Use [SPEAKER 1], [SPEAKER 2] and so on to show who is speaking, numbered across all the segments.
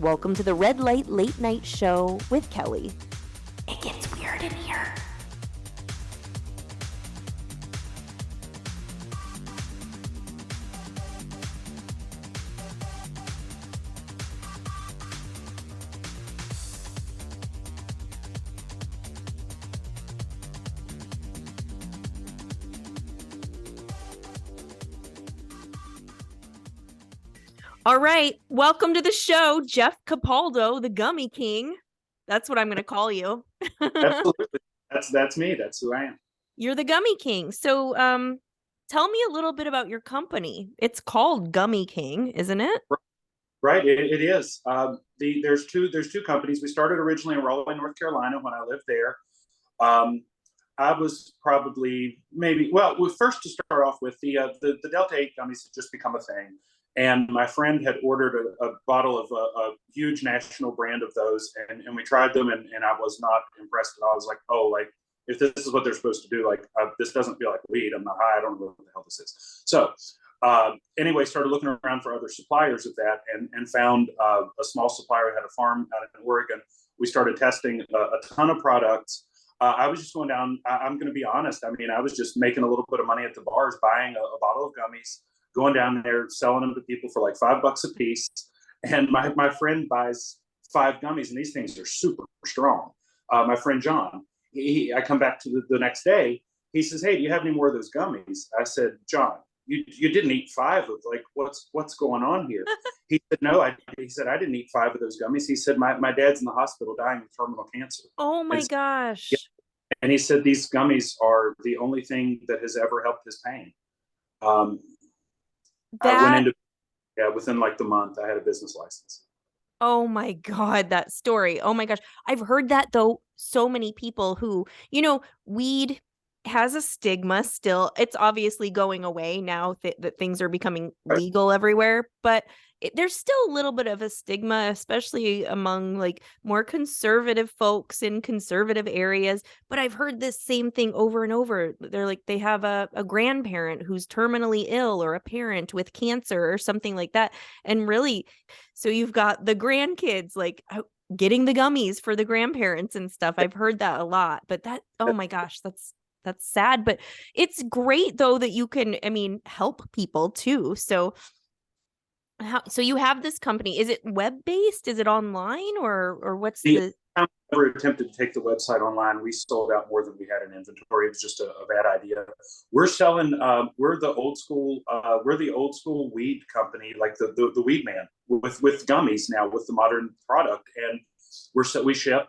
[SPEAKER 1] Welcome to the Red Light Late Night Show with Kelli. It gets weird in here. All right, welcome to the show, Jeff Capaldo, the Gummy King. That's what I'm going to call you.
[SPEAKER 2] Absolutely. That's me. That's who I am.
[SPEAKER 1] You're the Gummy King. So, tell me a little bit about your company. It's called Gummy King, isn't it?
[SPEAKER 2] Right. It is. There's two companies. We started originally in Raleigh, North Carolina when I lived there. I was probably first to start off with the Delta 8 gummies had just become a thing. And my friend had ordered a bottle of a huge national brand of those, and we tried them, and I was not impressed at all. I was like, oh, like, if this is what they're supposed to do, like, this doesn't feel like weed. I'm not high. I don't know what the hell this is. So anyway, started looking around for other suppliers of that, and found a small supplier who had a farm out in Oregon. We started testing a ton of products. I was just going down. I'm going to be honest. I mean, I was just making a little bit of money at the bars, buying a bottle of gummies, going down there, selling them to people for like $5 a piece. And my friend buys 5 gummies, and these things are super strong. My friend John, I come back to the next day. He says, "Hey, do you have any more of those gummies?" I said, "John, you didn't eat 5 of, like, what's going on here?" He said, "No, he said, I didn't eat 5 of those gummies." He said, my dad's in the hospital dying of terminal cancer.
[SPEAKER 1] Oh my gosh.
[SPEAKER 2] Yeah, and he said, these gummies are the only thing that has ever helped his pain. I went into, within like the month, I had a business license.
[SPEAKER 1] Oh my God, that story. Oh my gosh. I've heard that though. So many people who, weed has a stigma still. It's obviously going away now that things are becoming legal everywhere, but there's still a little bit of a stigma, especially among like more conservative folks in conservative areas. But I've heard this same thing over and over. They're like, they have a grandparent who's terminally ill or a parent with cancer or something like that. And really, so you've got the grandkids like getting the gummies for the grandparents and stuff. I've heard that a lot, but oh my gosh, that's sad. But it's great though that you can, help people too. So you have this company. Is it web-based? Is it online or what's the
[SPEAKER 2] time we ever attempted to take the website online, we sold out more than we had in inventory. It was just a bad idea. We're selling, we're the old school weed company, like the weed man with gummies now, with the modern product. And we ship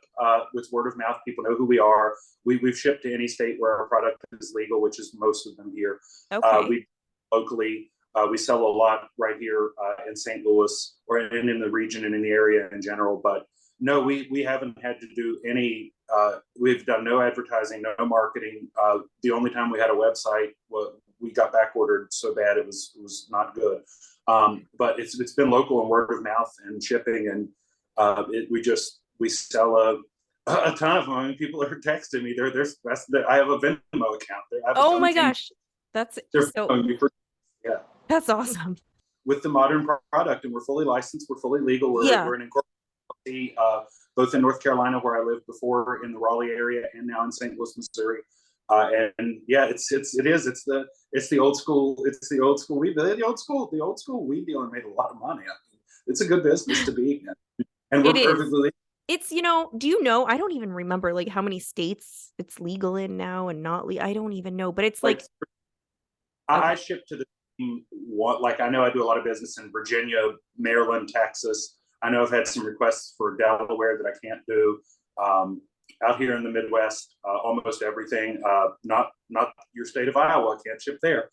[SPEAKER 2] with word of mouth. People know who we are. We've shipped to any state where our product is legal, which is most of them here.
[SPEAKER 1] Okay.
[SPEAKER 2] We locally, we sell a lot right here in St. Louis and in the region and in the area in general. But no, we haven't had to do any, we've done no advertising, no marketing. The only time we had a website, we got back ordered so bad it was not good. But it's been local and word of mouth and shipping, and we sell a ton of them. I mean, people are texting me. I have a Venmo account.
[SPEAKER 1] Oh my gosh, that's
[SPEAKER 2] yeah.
[SPEAKER 1] That's awesome.
[SPEAKER 2] With the modern product, and we're fully licensed, we're fully legal. We're an incorporated, both in North Carolina, where I lived before, in the Raleigh area, and now in St. Louis, Missouri. And yeah, it's the old school weed. The old school weed dealer made a lot of money. I mean, it's a good business to be in, and we're perfectly legal.
[SPEAKER 1] It's, do you know, I don't even remember like how many states it's legal in now and not legal. I don't even know, but it's like
[SPEAKER 2] I ship to the I know I do a lot of business in Virginia, Maryland, Texas. I know I've had some requests for Delaware that I can't do. Out here in the Midwest, almost everything. Not your state of Iowa, I can't ship there.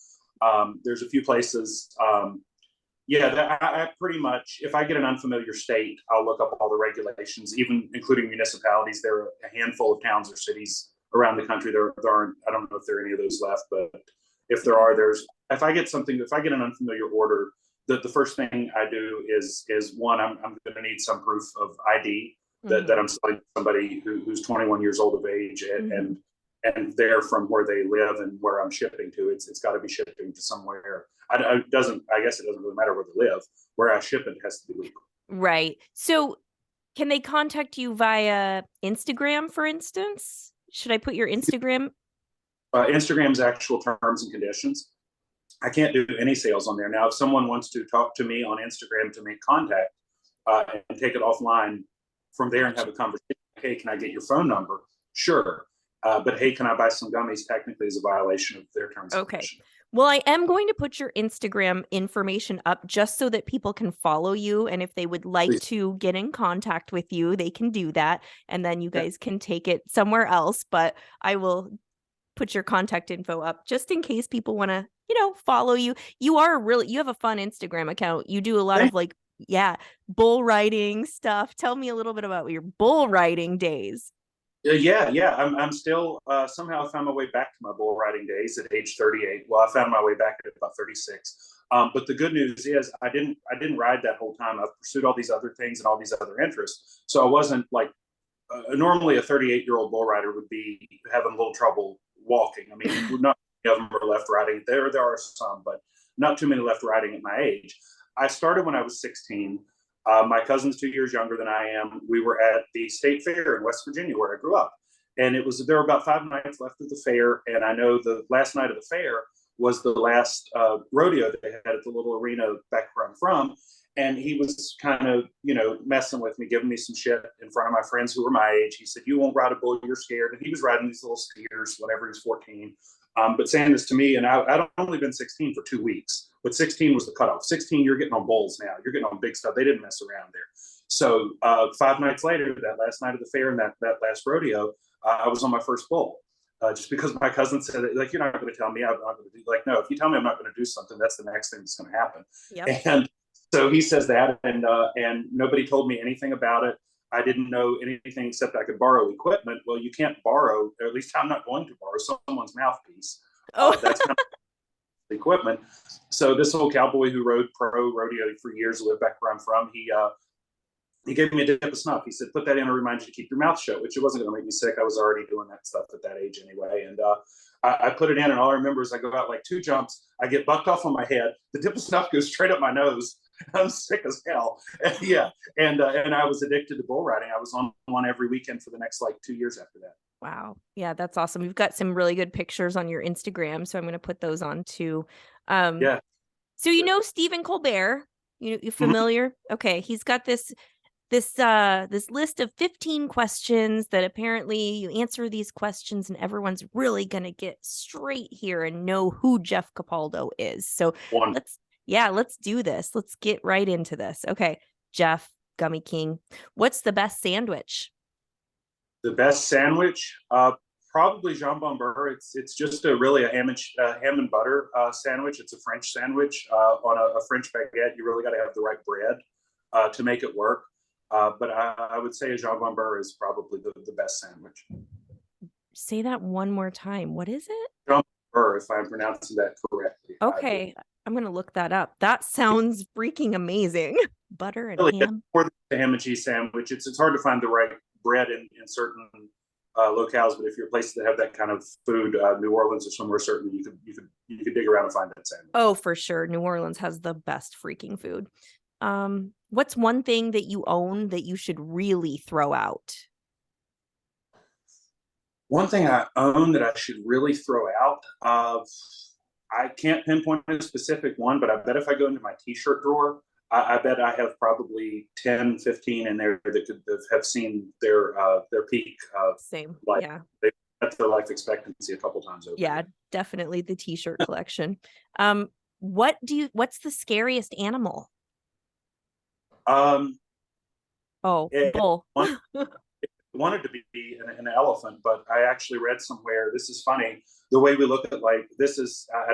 [SPEAKER 2] There's a few places. I pretty much, if I get an unfamiliar state, I'll look up all the regulations, even including municipalities. There are a handful of towns or cities around the country. There aren't. I don't know if there are any of those left, but if there are, if I get an unfamiliar order, the first thing I do is one, I'm going to need some proof of ID that I'm selling to somebody who's 21 years old of age and they're from where they live and where I'm shipping to. It's got to be shipping to somewhere. I guess it doesn't really matter where they live. Where I ship it has to be legal.
[SPEAKER 1] Right. So can they contact you via Instagram, for instance? Should I put your Instagram?
[SPEAKER 2] Instagram's actual terms and conditions. I can't do any sales on there. Now, if someone wants to talk to me on Instagram to make contact and take it offline from there and have a conversation, hey, can I get your phone number? Sure. But hey, can I buy some gummies? Technically is a violation of their terms and
[SPEAKER 1] Okay.
[SPEAKER 2] conditions.
[SPEAKER 1] Well, I am going to put your Instagram information up just so that people can follow you. And if they would like
[SPEAKER 2] Please.
[SPEAKER 1] to get in contact with you, they can do that. And then you
[SPEAKER 2] Yeah.
[SPEAKER 1] guys can take it somewhere else. But I will put your contact info up just in case people want to, follow you. You have a fun Instagram account. You do a lot of bull riding stuff. Tell me a little bit about your bull riding days.
[SPEAKER 2] Yeah. I'm still somehow I found my way back to my bull riding days at age 38. Well, I found my way back at about 36. But the good news is I didn't ride that whole time. I've pursued all these other things and all these other interests. So I wasn't like normally a 38-year-old bull rider would be having a little trouble walking. I mean, not many of them are left riding. There are some, but not too many left riding at my age. I started when I was 16. My cousin's 2 years younger than I am. We were at the state fair in West Virginia where I grew up. And there were about 5 nights left of the fair. And I know the last night of the fair was the last rodeo they had at the little arena back where I'm from. And he was kind of, messing with me, giving me some shit in front of my friends who were my age. He said, "You won't ride a bull, you're scared." And he was riding these little steers whenever he was 14. But saying this to me, and I'd only been 16 for 2 weeks, but 16 was the cutoff. 16, you're getting on bulls now. You're getting on big stuff. They didn't mess around there. So 5 nights later, that last night of the fair and that last rodeo, I was on my first bull. Just because my cousin said, like, "You're not going to tell me I'm not going to do," like, no, if you tell me I'm not going to do something, that's the next thing that's going to happen.
[SPEAKER 1] Yep.
[SPEAKER 2] And so he says that, and nobody told me anything about it. I didn't know anything except I could borrow equipment. Well, you can't borrow, or at least I'm not going to borrow someone's mouthpiece.
[SPEAKER 1] Oh,
[SPEAKER 2] That's kind of the equipment. So this old cowboy who rode pro rodeo for years, lived back where I'm from, he gave me a dip of snuff. He said, "Put that in and remind you to keep your mouth shut," which it wasn't going to make me sick. I was already doing that stuff at that age anyway. And I put it in, and all I remember is I go out like 2 jumps. I get bucked off on my head. The dip of snuff goes straight up my nose. I'm sick as hell. And I was addicted to bull riding. I was on one every weekend for the next like 2 years after that.
[SPEAKER 1] wow. Yeah, that's awesome. We've got some really good pictures on your Instagram, so I'm going to put those on too.
[SPEAKER 2] Yeah.
[SPEAKER 1] So Stephen Colbert, you familiar? Okay, he's got this list of 15 questions that apparently you answer these questions and everyone's really going to get straight here and know who Jeff Capaldo is. So let's do this. Let's get right into this. Okay, Jeff, Gummy King, what's the best sandwich?
[SPEAKER 2] The best sandwich, probably jambon beurre. It's just a ham and butter sandwich. It's a French sandwich on a French baguette. You really got to have the right bread to make it work. But I would say a jambon beurre is probably the best sandwich.
[SPEAKER 1] Say that one more time. What is it?
[SPEAKER 2] Jambon beurre, if I'm pronouncing that correctly.
[SPEAKER 1] Okay, I'm going to look that up. That sounds freaking amazing. Butter and
[SPEAKER 2] really,
[SPEAKER 1] ham.
[SPEAKER 2] For the ham and cheese sandwich, it's hard to find the right bread in certain locales, but if you're places that have that kind of food, New Orleans or somewhere, certainly you could dig around and find that sandwich.
[SPEAKER 1] Oh, for sure. New Orleans has the best freaking food. What's one thing that you own that you should really throw out?
[SPEAKER 2] One thing I own that I should really throw out, I can't pinpoint a specific one, but I bet if I go into my t-shirt drawer, I bet I have probably 10, 15 in there that could have seen their peak.
[SPEAKER 1] Same.
[SPEAKER 2] Life.
[SPEAKER 1] Yeah.
[SPEAKER 2] They've met their life expectancy a couple times over.
[SPEAKER 1] Yeah, definitely the t-shirt collection. What's the scariest animal? Bull.
[SPEAKER 2] Wanted to be an elephant, but I actually read somewhere, this is funny, the way we look at I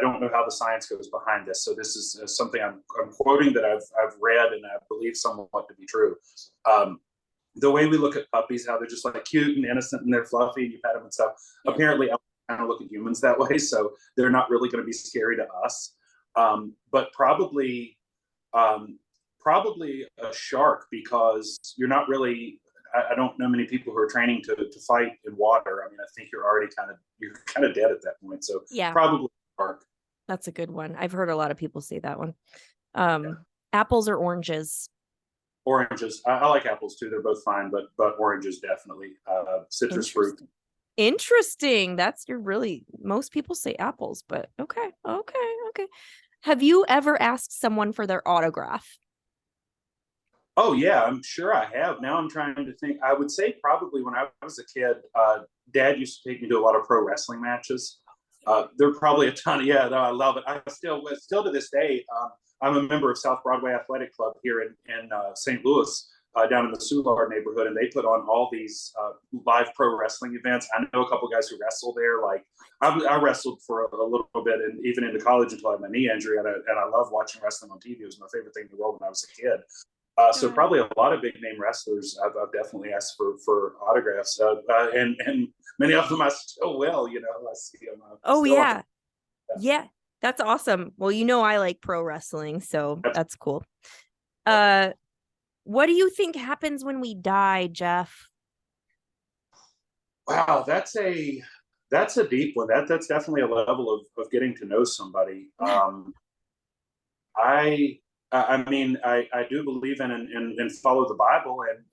[SPEAKER 2] don't know how the science goes behind this, so this is something I'm quoting that I've read and I believe somewhat to be true. The way we look at puppies, how they're just like cute and innocent and they're fluffy and you pet them and stuff, yeah. Apparently elephants kind of look at humans that way, so they're not really going to be scary to us. But probably a shark, because you're not really, I don't know many people who are training to fight in water. I mean, I think you're kind of dead at that point. So yeah, probably a shark.
[SPEAKER 1] That's a good one. I've heard a lot of people say that one. Yeah. Apples or oranges?
[SPEAKER 2] Oranges. I like apples too. They're both fine, but oranges definitely. Citrus fruit.
[SPEAKER 1] Interesting. That's most people say apples, but okay. Have you ever asked someone for their autograph?
[SPEAKER 2] Oh yeah, I'm sure I have. Now I'm trying to think. I would say probably when I was a kid, Dad used to take me to a lot of pro wrestling matches. There are probably a ton of, yeah, no, I love it. I still to this day, I'm a member of South Broadway Athletic Club here in St. Louis, down in the Soulard neighborhood, and they put on all these live pro wrestling events. I know a couple guys who wrestle there. Like I wrestled for a little bit, and even into college until I had my knee injury, and I love watching wrestling on TV. It was my favorite thing in the world when I was a kid. So probably a lot of big name wrestlers I've definitely asked for autographs, and many of them I still will. I see them.
[SPEAKER 1] Oh yeah. Yeah, that's awesome. Well, I like pro wrestling, so that's cool. What do you think happens when we die, Jeff?
[SPEAKER 2] Wow, that's a deep one. That's definitely a level of getting to know somebody. I mean, I do believe in and follow the Bible, and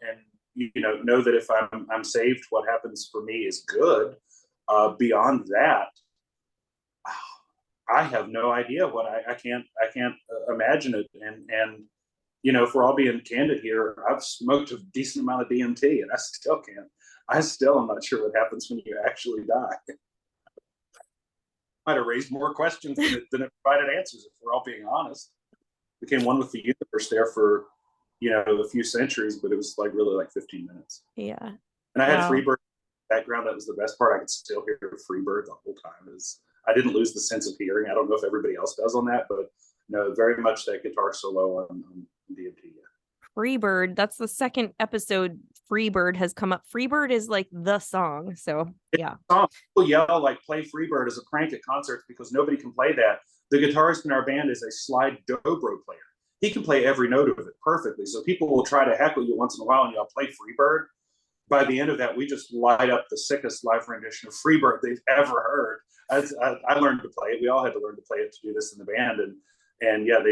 [SPEAKER 2] know that if I'm saved, what happens for me is good. Beyond that, I have no idea what I can't imagine it. And if we're all being candid here, I've smoked a decent amount of DMT, and I still can't. I still am not sure what happens when you actually die. Might have raised more questions than it provided answers, if we're all being honest. Became one with the universe there for a few centuries, but it was really 15 minutes.
[SPEAKER 1] Yeah.
[SPEAKER 2] And I had Freebird background. That was the best part. I could still hear Freebird the whole time. I didn't lose the sense of hearing. I don't know if everybody else does on that, but no, very much that guitar solo on DMT. Yeah.
[SPEAKER 1] Freebird, that's the second episode Freebird has come up. Freebird is like the song, so yeah.
[SPEAKER 2] People yell play Freebird as a prank at concerts because nobody can play that. The guitarist in our band is a slide dobro player. He can play every note of it perfectly. So people will try to heckle you once in a while and you'll play Freebird. By the end of that, we just light up the sickest live rendition of Freebird they've ever heard. I learned to play it. We all had to learn to play it to do this in the band. And yeah,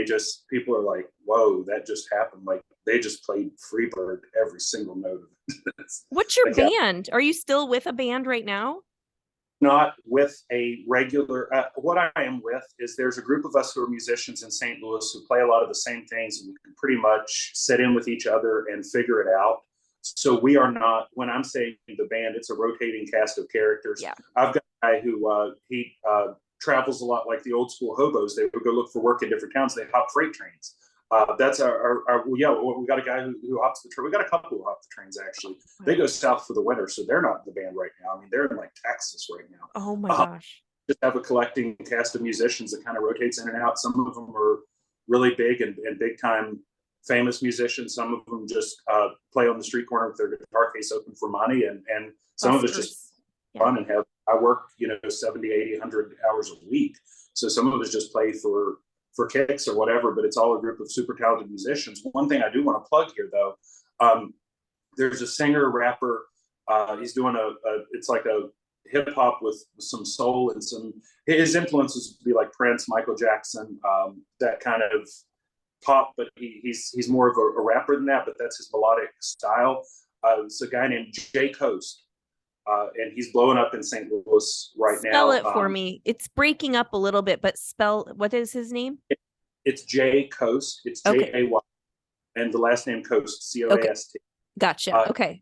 [SPEAKER 2] people are like, whoa, that just happened. They just played Freebird every single note of it.
[SPEAKER 1] What's your band? Are you still with a band right now?
[SPEAKER 2] Not with a regular. What I am with is there's a group of us who are musicians in St. Louis who play a lot of the same things, and we can pretty much sit in with each other and figure it out. So we are not. When I'm saying the band, it's a rotating cast of characters. Yeah. I've got a guy who he travels a lot, like the old school hobos. They would go look for work in different towns. They hop freight trains. That's our we got a guy who hops the train. We got a couple who hop the trains, actually. They go south for the winter, so they're not in the band right now. I mean, they're in Texas right now.
[SPEAKER 1] Oh my gosh.
[SPEAKER 2] Just have a collecting cast of musicians that kind of rotates in and out. Some of them are really big and big time famous musicians. Some of them just play on the street corner with their guitar case open for money, and some of it's just fun and have. I work 70, 80, 100 hours a week, so some of us just play for kicks or whatever, but it's all a group of super talented musicians. One thing I do want to plug here, though, there's a singer rapper. He's doing it's like a hip hop with some soul and his influences would be like Prince, Michael Jackson, that kind of pop, but he's more of a rapper than that, but that's his melodic style. It's a guy named Jay Coast. And he's blowing up in St. Louis right now.
[SPEAKER 1] Spell it for me. It's breaking up a little bit, but what is his name?
[SPEAKER 2] It's Jay Coast. It's J-A-Y. And the last name Coast, C-O-A-S-T.
[SPEAKER 1] Gotcha. Okay.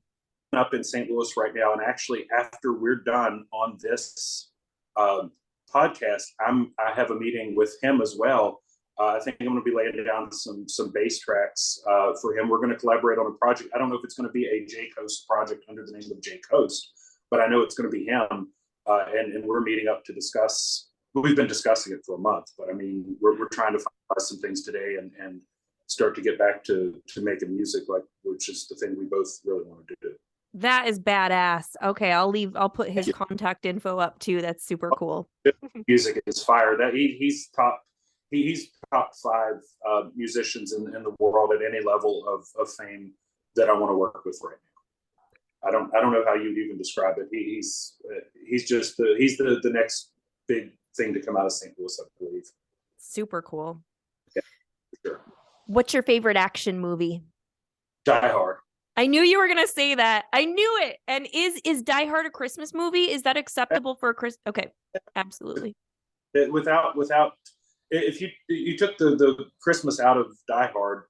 [SPEAKER 2] Up in St. Louis right now. And actually, after we're done on this podcast, I have a meeting with him as well. I think I'm going to be laying down some bass tracks for him. We're going to collaborate on a project. I don't know if it's going to be a Jay Coast project under the name of Jay Coast, but I know it's going to be him, and we're meeting up to discuss. We've been discussing it for a month, but I mean, we're trying to finalize some things today and start to get back to making music, which is the thing we both really want to do.
[SPEAKER 1] That is badass. Okay, I'll put his contact info up too. That's super cool.
[SPEAKER 2] Music is fire. That he's top 5 musicians in the world at any level of fame that I want to work with right now. I don't know how you'd even describe it. He's just the next big thing to come out of St. Louis, I believe.
[SPEAKER 1] Super cool.
[SPEAKER 2] Yeah, for sure.
[SPEAKER 1] What's your favorite action movie?
[SPEAKER 2] Die Hard.
[SPEAKER 1] I knew you were gonna say that. I knew it. And is Die Hard a Christmas movie? Is that acceptable for a Chris? Okay, absolutely.
[SPEAKER 2] Without if you took the Christmas out of Die Hard,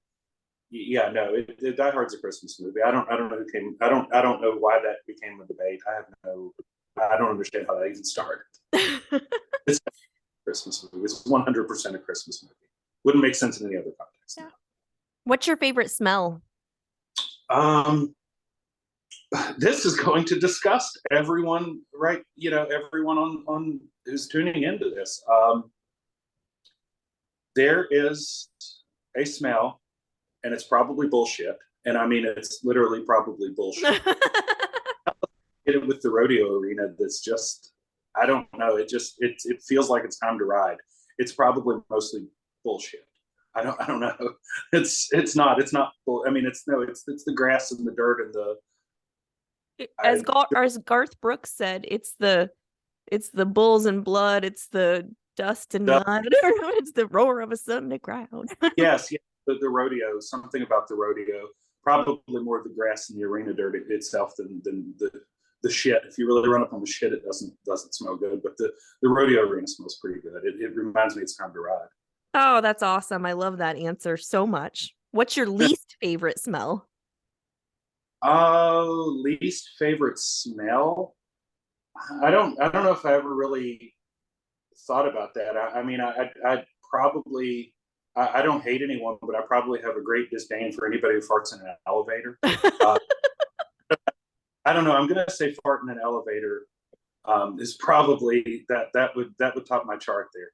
[SPEAKER 2] yeah, no, Die Hard's a Christmas movie. I don't know who came. I don't know why that became a debate. I don't understand how that even started. It's a Christmas movie. It's 100% a Christmas movie. Wouldn't make sense in any other context.
[SPEAKER 1] Yeah. What's your favorite smell?
[SPEAKER 2] This is going to disgust everyone, right? Everyone on who's tuning into this. There is a smell, and it's probably bullshit. And I mean, it's literally probably bullshit. Get it with the rodeo arena. That's just, I don't know. It feels like it's time to ride. It's probably mostly bullshit. I don't know. It's not. I mean, it's the grass and the dirt and the.
[SPEAKER 1] As Garth Brooks said, it's the bulls and blood. It's the dust and mud. It's the roar of a Sunday crowd.
[SPEAKER 2] Yes, the rodeo. Something about the rodeo. Probably more of the grass and the arena dirt itself than the shit. If you really run up on the shit, it doesn't smell good. But the rodeo arena smells pretty good. It reminds me it's time to ride.
[SPEAKER 1] Oh, that's awesome. I love that answer so much. What's your least favorite smell?
[SPEAKER 2] Least favorite smell? I don't know if I ever really thought about that. I mean, I'd probably, I don't hate anyone, but I probably have a great disdain for anybody who farts in an elevator. I don't know. I'm gonna say fart in an elevator is probably that would top my chart there.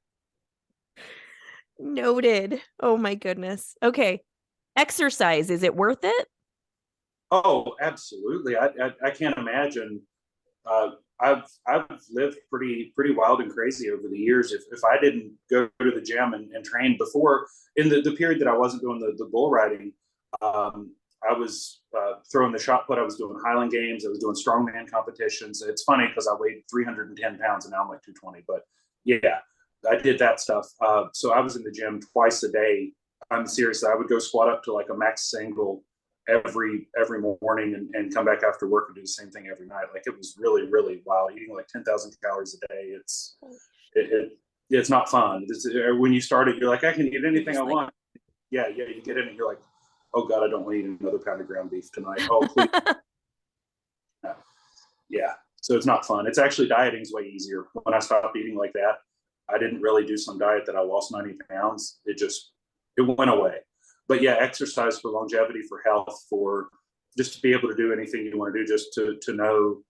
[SPEAKER 1] Noted. Oh my goodness. Okay. Exercise, is it worth it?
[SPEAKER 2] Oh, absolutely. I can't imagine. I've lived pretty wild and crazy over the years. If I didn't go to the gym and train before, in the period that I wasn't doing the bull riding, I was throwing the shot put. I was doing Highland Games. I was doing strongman competitions. It's funny because I weighed 310 pounds and now I'm like 220. But yeah, I did that stuff. So I was in the gym twice a day. I'm serious. I would go squat up to like a max single every morning and come back after work and do the same thing every night. Like it was really wild. Eating like 10,000 calories a day. It's not fun. When you start it, you're like, I can eat anything I want. Yeah. You get in it, you're like, oh God, I don't want to eat another pound of ground beef tonight. Oh, please. Yeah. So it's not fun. It's actually, dieting's way easier. When I stopped eating like that, I didn't really do some diet that I lost 90 pounds. It went away. But yeah, exercise for longevity, for health, for just to be able to do anything you want to do, just to know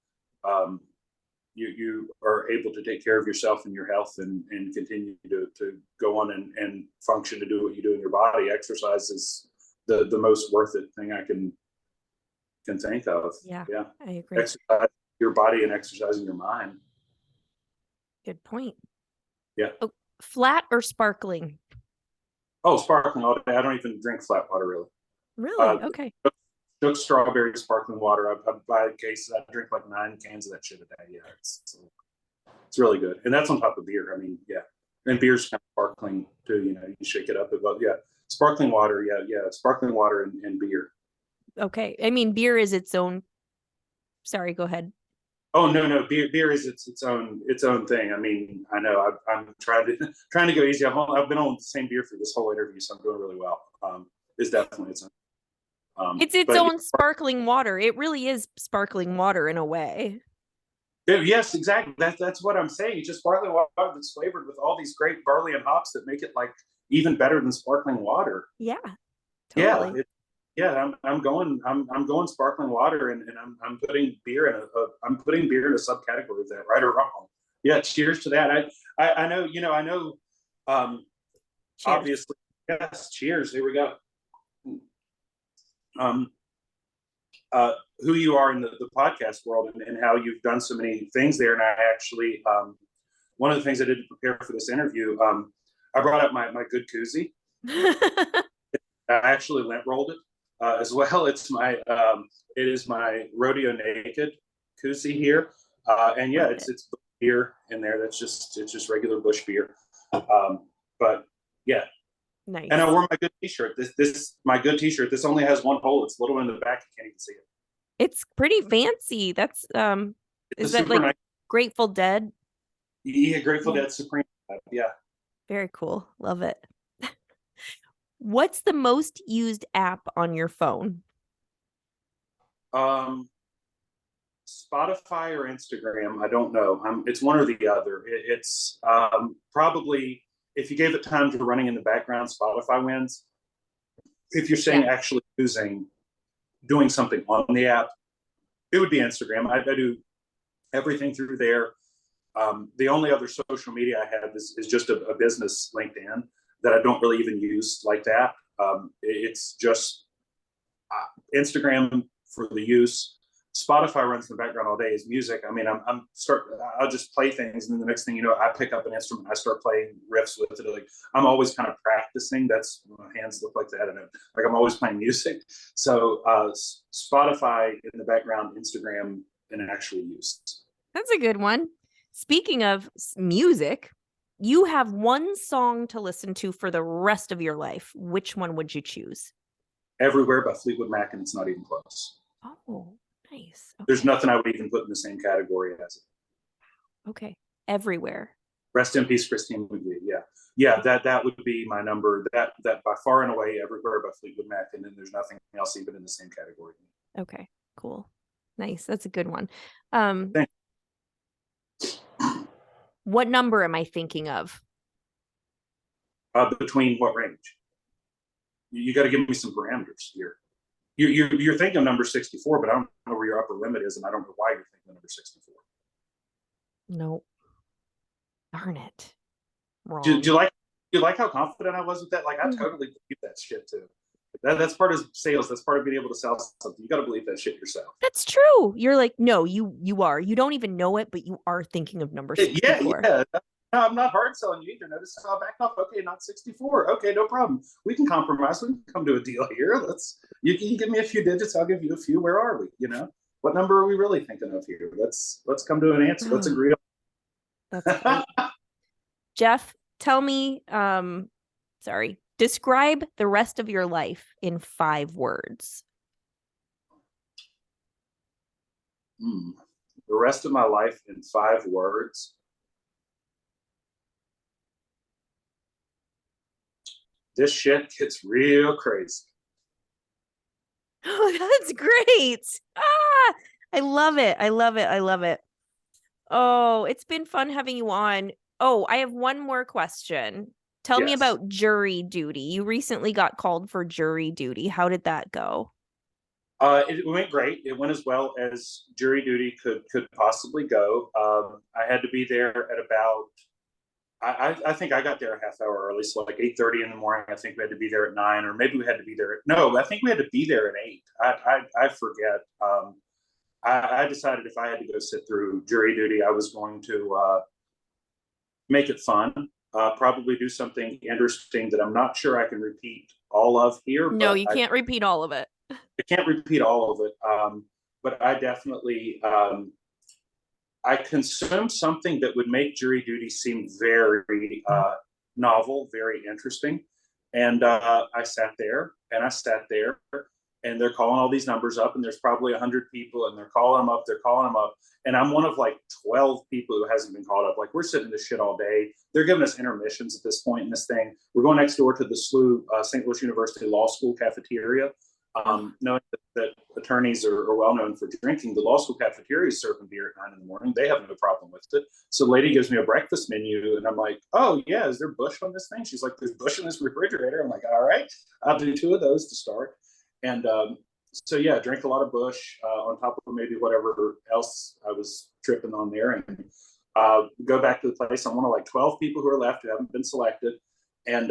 [SPEAKER 2] you are able to take care of yourself and your health and continue to go on and function to do what you do in your body. Exercise is the most worth it thing I can think of.
[SPEAKER 1] Yeah, I agree.
[SPEAKER 2] Exercise your body and exercising your mind.
[SPEAKER 1] Good point.
[SPEAKER 2] Yeah.
[SPEAKER 1] Oh, flat or sparkling?
[SPEAKER 2] Oh, sparkling all day. I don't even drink flat water really.
[SPEAKER 1] Really? Okay.
[SPEAKER 2] Just strawberry sparkling water. I buy cases. I drink like 9 cans of that shit a day. Yeah, it's really good, and that's on top of beer. I mean, yeah, and beer's kind of sparkling too. You shake it up, but yeah, sparkling water. Yeah, sparkling water and beer.
[SPEAKER 1] Okay, I mean, beer is its own. Sorry, go ahead.
[SPEAKER 2] Oh no, beer is its own thing. I mean, I know I'm trying to go easy. I've been on the same beer for this whole interview, so I'm doing really well. It's definitely its own.
[SPEAKER 1] It's its own sparkling water. It really is sparkling water in a way.
[SPEAKER 2] Yes, exactly. That's what I'm saying. It's just sparkling water that's flavored with all these great barley and hops that make it like even better than sparkling water.
[SPEAKER 1] Yeah, totally.
[SPEAKER 2] I'm going sparkling water, and I'm putting beer in I'm putting beer in a subcategory of that, right or wrong. Yeah, cheers to that. I know, obviously, yes, cheers. Here we go. Who you are in the podcast world and how you've done so many things there. And I actually, one of the things I did to prepare for this interview, I brought up my good koozie. I actually lint rolled it as well. It is my Rodeo Naked koozie here. And yeah, it's beer in there. It's just regular bush beer. But yeah, And I
[SPEAKER 1] Nice.
[SPEAKER 2] wore my good T-shirt. This my good T-shirt. This only has one hole. It's little in the back. You can't even see it.
[SPEAKER 1] It's pretty fancy. That's
[SPEAKER 2] It's
[SPEAKER 1] is
[SPEAKER 2] a
[SPEAKER 1] that
[SPEAKER 2] super
[SPEAKER 1] like
[SPEAKER 2] nice.
[SPEAKER 1] Grateful Dead?
[SPEAKER 2] Yeah, Grateful
[SPEAKER 1] Yeah.
[SPEAKER 2] Dead Supreme. Yeah.
[SPEAKER 1] Very cool. Love it. What's the most used app on your phone?
[SPEAKER 2] Um, Spotify or Instagram, I don't know. It's one or the other. It's probably, if you gave it time to running in the background, Spotify wins. If you're saying
[SPEAKER 1] Yeah.
[SPEAKER 2] actually doing something on the app, it would be Instagram. I do everything through there. The only other social media I have is just a business LinkedIn that I don't really even use like that. It's just Instagram for the use. Spotify runs in the background all day is music. I mean, I'll just play things, and then the next thing you know, I pick up an instrument, I start playing riffs with it. Like I'm always kind of practicing. That's my hands look like that, and like I'm always playing music. So Spotify in the background, Instagram in actual use.
[SPEAKER 1] That's a good one. Speaking of music, you have one song to listen to for the rest of your life. Which one would you choose?
[SPEAKER 2] Everywhere by Fleetwood Mac, and it's not even close.
[SPEAKER 1] Oh, nice.
[SPEAKER 2] There's
[SPEAKER 1] Okay.
[SPEAKER 2] nothing I would even put in the same category as it.
[SPEAKER 1] Okay. Everywhere.
[SPEAKER 2] Rest in peace, Christine McVie. Yeah, yeah, that would be my number. That by far and away, Everywhere by Fleetwood Mac, and then there's nothing else even in the same category.
[SPEAKER 1] Okay. Cool. Nice. That's a good one. Um,
[SPEAKER 2] Thanks.
[SPEAKER 1] what number am I thinking of?
[SPEAKER 2] Between what range? You got to give me some parameters here. You're thinking number 64, but I don't know where your upper limit is, and I don't know why you're thinking number 64.
[SPEAKER 1] No. Darn it.
[SPEAKER 2] Do
[SPEAKER 1] Wrong.
[SPEAKER 2] you like how confident I was with that? Like I totally believe that shit too. That's part of sales. That's part of being able to sell something. You got to believe that shit yourself.
[SPEAKER 1] That's true. You're like, no, you are. You don't even know it, but you are thinking of number
[SPEAKER 2] Yeah,
[SPEAKER 1] 64.
[SPEAKER 2] yeah. No, I'm not hard selling you either. Notice how I backed off. Okay, not 64. Okay, no problem. We can compromise. We can come to a deal here. You can give me a few digits. I'll give you a few. Where are we? You know, what number are we really thinking of here? Let's come to an answer. Let's agree
[SPEAKER 1] That's
[SPEAKER 2] on.
[SPEAKER 1] great. Jeff, tell me, describe the rest of your life in 5 words.
[SPEAKER 2] The rest of my life in 5 words. This shit gets real crazy.
[SPEAKER 1] Oh, that's great. Ah, I love it. I love it. I love it. Oh, it's been fun having you on. Oh, I have one more question. Tell me
[SPEAKER 2] Yes.
[SPEAKER 1] about jury duty. You recently got called for jury duty. How did that go?
[SPEAKER 2] It went great. It went as well as jury duty could possibly go. I had to be there at about. I think I got there a half hour early, so like 8:30 in the morning. I think we had to be there at 9, or maybe we had to be there. No, I think we had to be there at 8. I forget. I decided if I had to go sit through jury duty, I was going to make it fun. Probably do something interesting that I'm not sure I can repeat all of here.
[SPEAKER 1] No,
[SPEAKER 2] But
[SPEAKER 1] you can't repeat all of it.
[SPEAKER 2] I can't repeat all of it. But I definitely I consumed something that would make jury duty seem very novel, very interesting. And I sat there and I sat there, and they're calling all these numbers up, and there's probably 100 people, and they're calling them up, and I'm one of like 12 people who hasn't been called up. Like we're sitting in this shit all day. They're giving us intermissions at this point in this thing. We're going next door to the SLU, St. Louis University Law School cafeteria. Knowing that attorneys are well known for drinking, the law school cafeteria is serving beer at 9 in the morning. They have no problem with it. So the lady gives me a breakfast menu, and I'm like, oh yeah, is there Bush on this thing? She's like, there's Bush in this refrigerator. I'm like, all right, I'll do 2 of those to start. And so yeah, drink a lot of Bush on top of maybe whatever else I was tripping on there, and go back to the place. I'm one of like 12 people who are left who haven't been selected, and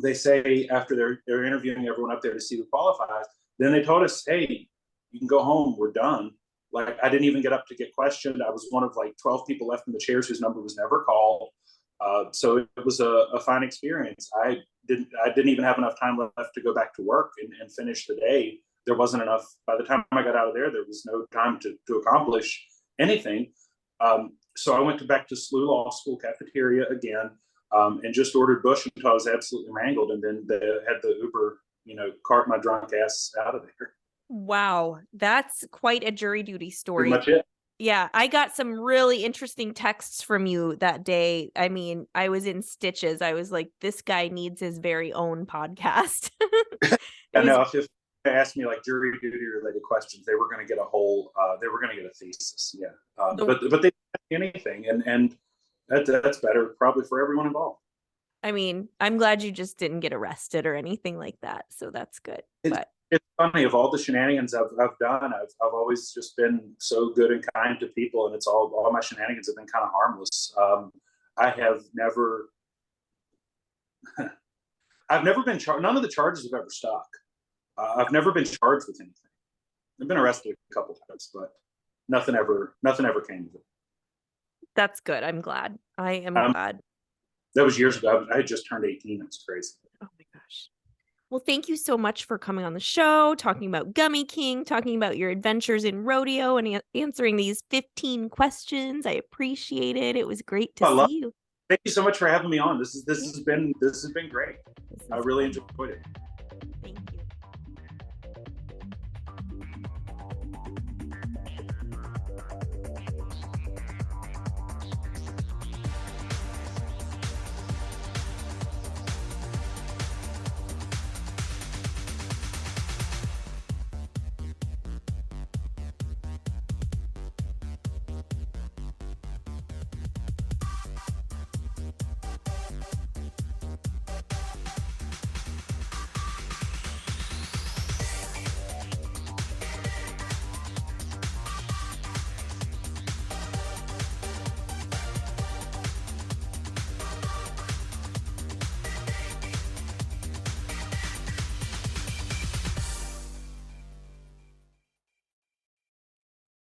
[SPEAKER 2] they say after they're interviewing everyone up there to see who qualifies, then they told us, hey, you can go home, we're done. Like I didn't even get up to get questioned. I was one of like 12 people left in the chairs whose number was never called. So it was a fine experience. I didn't even have enough time left to go back to work and finish the day. There wasn't enough. By the time I got out of there was no time to accomplish anything. So I went back to SLU Law School cafeteria again. and just ordered Bush until I was absolutely mangled, and then they had the Uber, cart my drunk ass out of there.
[SPEAKER 1] Wow, that's quite a jury duty story.
[SPEAKER 2] Pretty much it.
[SPEAKER 1] Yeah, I got some really interesting texts from you that day. I mean, I was in stitches. I was like, this guy needs his very own podcast.
[SPEAKER 2] I know if they asked me like jury duty related questions, they were going to get they were going to get a thesis. Yeah. But they didn't ask anything. And that's better probably for everyone involved.
[SPEAKER 1] I mean, I'm glad you just didn't get arrested or anything like that. So that's good.
[SPEAKER 2] It's funny, of all the shenanigans I've done, I've always just been so good and kind to people, and it's all my shenanigans have been kind of harmless. I have never, I've never been charged. None of the charges have ever stuck. I've never been charged with anything. I've been arrested a couple times, but nothing ever came of it.
[SPEAKER 1] That's good. I'm glad. I am glad.
[SPEAKER 2] That was years ago. I had just turned 18. It's crazy.
[SPEAKER 1] Oh my gosh. Well, thank you so much for coming on the show, talking about Gummy King, talking about your adventures in rodeo, and answering these 15 questions. I appreciate it. It was great to see you.
[SPEAKER 2] Thank you so much for having me on. This has been great. I really enjoyed it.